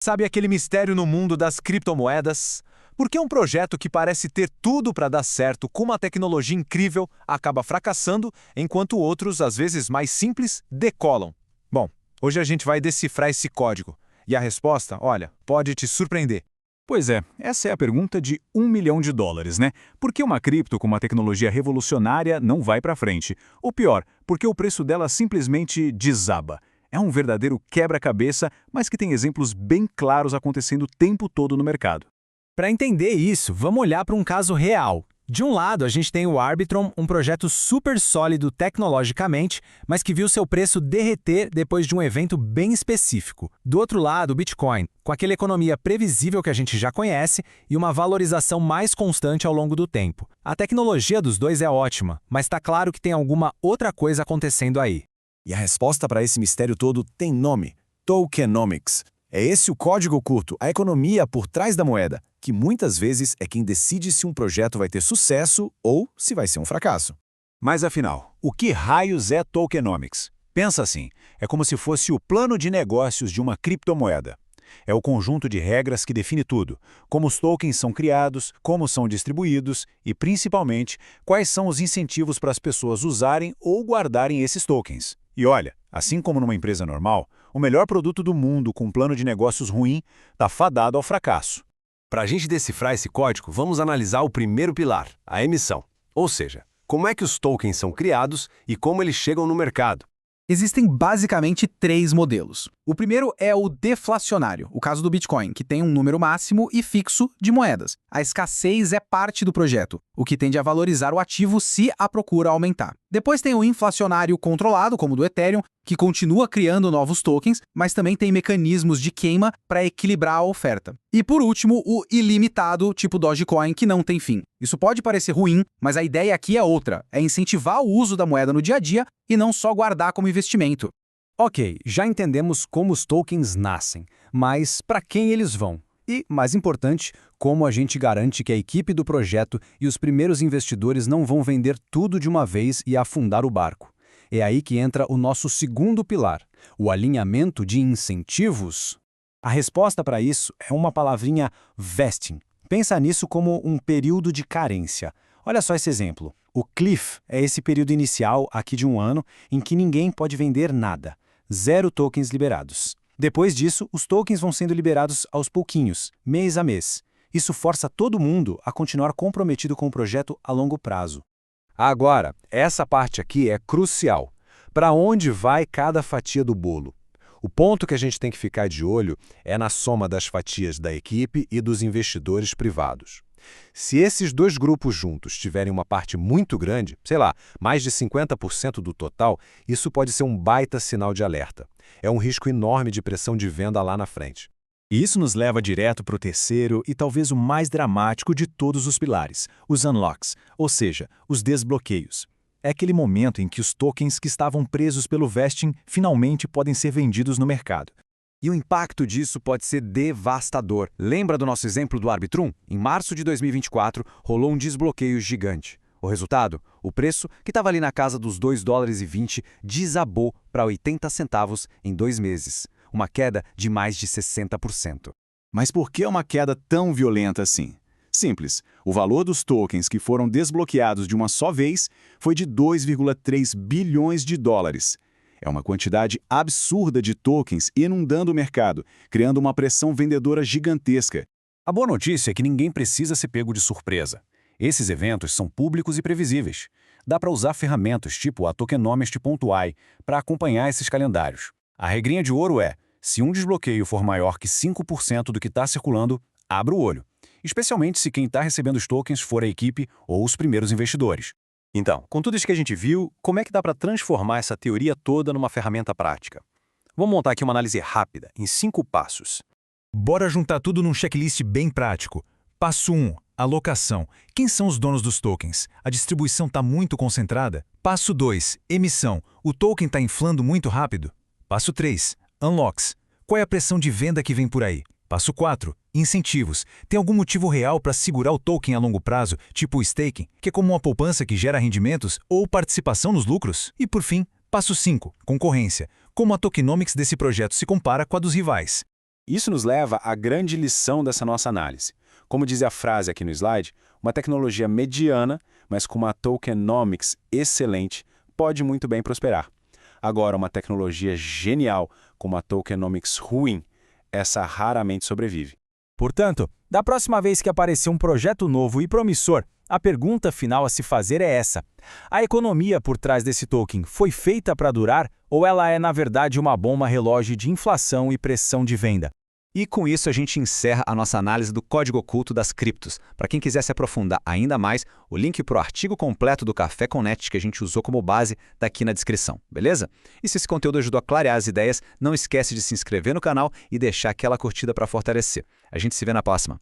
Sabe aquele mistério no mundo das criptomoedas? Por que um projeto que parece ter tudo para dar certo com uma tecnologia incrível acaba fracassando, enquanto outros, às vezes mais simples, decolam? Bom, hoje a gente vai decifrar esse código. E a resposta, olha, pode te surpreender. Pois é, essa é a pergunta de US$ 1 milhão, né? Por que uma cripto com uma tecnologia revolucionária não vai para frente? Ou pior, porque o preço dela simplesmente desaba. É um verdadeiro quebra-cabeça, mas que tem exemplos bem claros acontecendo o tempo todo no mercado. Para entender isso, vamos olhar para um caso real. De um lado, a gente tem o Arbitrum, um projeto super sólido tecnologicamente, mas que viu seu preço derreter depois de um evento bem específico. Do outro lado, o Bitcoin, com aquela economia previsível que a gente já conhece e uma valorização mais constante ao longo do tempo. A tecnologia dos dois é ótima, mas está claro que tem alguma outra coisa acontecendo aí. E a resposta para esse mistério todo tem nome: tokenomics. É esse o código oculto, a economia por trás da moeda, que muitas vezes é quem decide se um projeto vai ter sucesso ou se vai ser um fracasso. Mas afinal, o que raios é tokenomics? Pensa assim, é como se fosse o plano de negócios de uma criptomoeda. É o conjunto de regras que define tudo, como os tokens são criados, como são distribuídos e, principalmente, quais são os incentivos para as pessoas usarem ou guardarem esses tokens. E olha, assim como numa empresa normal, o melhor produto do mundo com um plano de negócios ruim está fadado ao fracasso. Para a gente decifrar esse código, vamos analisar o primeiro pilar, a emissão. Ou seja, como é que os tokens são criados e como eles chegam no mercado. Existem basicamente 3 modelos. O primeiro é o deflacionário, o caso do Bitcoin, que tem um número máximo e fixo de moedas. A escassez é parte do projeto, o que tende a valorizar o ativo se a procura aumentar. Depois tem o inflacionário controlado, como o do Ethereum, que continua criando novos tokens, mas também tem mecanismos de queima para equilibrar a oferta. E por último, o ilimitado, tipo Dogecoin, que não tem fim. Isso pode parecer ruim, mas a ideia aqui é outra, é incentivar o uso da moeda no dia a dia e não só guardar como investimento. Ok, já entendemos como os tokens nascem, mas para quem eles vão? E, mais importante, como a gente garante que a equipe do projeto e os primeiros investidores não vão vender tudo de uma vez e afundar o barco. É aí que entra o nosso segundo pilar, o alinhamento de incentivos. A resposta para isso é uma palavrinha vesting. Pensa nisso como um período de carência. Olha só esse exemplo. O cliff é esse período inicial aqui de um ano em que ninguém pode vender nada. 0 tokens liberados. Depois disso, os tokens vão sendo liberados aos pouquinhos, mês a mês. Isso força todo mundo a continuar comprometido com o projeto a longo prazo. Agora, essa parte aqui é crucial. Para onde vai cada fatia do bolo? O ponto que a gente tem que ficar de olho é na soma das fatias da equipe e dos investidores privados. Se esses dois grupos juntos tiverem uma parte muito grande, sei lá, mais de 50% do total, isso pode ser um baita sinal de alerta. É um risco enorme de pressão de venda lá na frente. E isso nos leva direto para o terceiro e talvez o mais dramático de todos os pilares, os unlocks, ou seja, os desbloqueios. É aquele momento em que os tokens que estavam presos pelo vesting finalmente podem ser vendidos no mercado. E o impacto disso pode ser devastador. Lembra do nosso exemplo do Arbitrum? Em março de 2024, rolou um desbloqueio gigante. O resultado? O preço, que estava ali na casa dos $2,20, desabou para 80 centavos em 2 meses. Uma queda de mais de 60%. Mas por que uma queda tão violenta assim? Simples, o valor dos tokens que foram desbloqueados de uma só vez foi de $2,3 bilhões. É uma quantidade absurda de tokens inundando o mercado, criando uma pressão vendedora gigantesca. A boa notícia é que ninguém precisa ser pego de surpresa. Esses eventos são públicos e previsíveis. Dá para usar ferramentas tipo a Tokenomist.ai para acompanhar esses calendários. A regrinha de ouro é, se um desbloqueio for maior que 5% do que está circulando, abra o olho. Especialmente se quem está recebendo os tokens for a equipe ou os primeiros investidores. Então, com tudo isso que a gente viu, como é que dá para transformar essa teoria toda numa ferramenta prática? Vamos montar aqui uma análise rápida, em 5 passos. Bora juntar tudo num checklist bem prático. Passo 1. Alocação. Quem são os donos dos tokens? A distribuição está muito concentrada? Passo 2. Emissão. O token está inflando muito rápido? Passo 3. Unlocks. Qual é a pressão de venda que vem por aí? Passo 4. Incentivos. Tem algum motivo real para segurar o token a longo prazo, tipo o staking, que é como uma poupança que gera rendimentos ou participação nos lucros? E por fim, passo 5. Concorrência. Como a tokenomics desse projeto se compara com a dos rivais? Isso nos leva à grande lição dessa nossa análise. Como diz a frase aqui no slide, uma tecnologia mediana, mas com uma tokenomics excelente, pode muito bem prosperar. Agora, uma tecnologia genial com uma tokenomics ruim, essa raramente sobrevive. Portanto, da próxima vez que aparecer um projeto novo e promissor, a pergunta final a se fazer é essa: a economia por trás desse token foi feita para durar ou ela é, na verdade, uma bomba relógio de inflação e pressão de venda? E com isso a gente encerra a nossa análise do código oculto das criptos. Para quem quiser se aprofundar ainda mais, o link para o artigo completo do Café com Net que a gente usou como base está aqui na descrição, beleza? E se esse conteúdo ajudou a clarear as ideias, não esquece de se inscrever no canal e deixar aquela curtida para fortalecer. A gente se vê na próxima.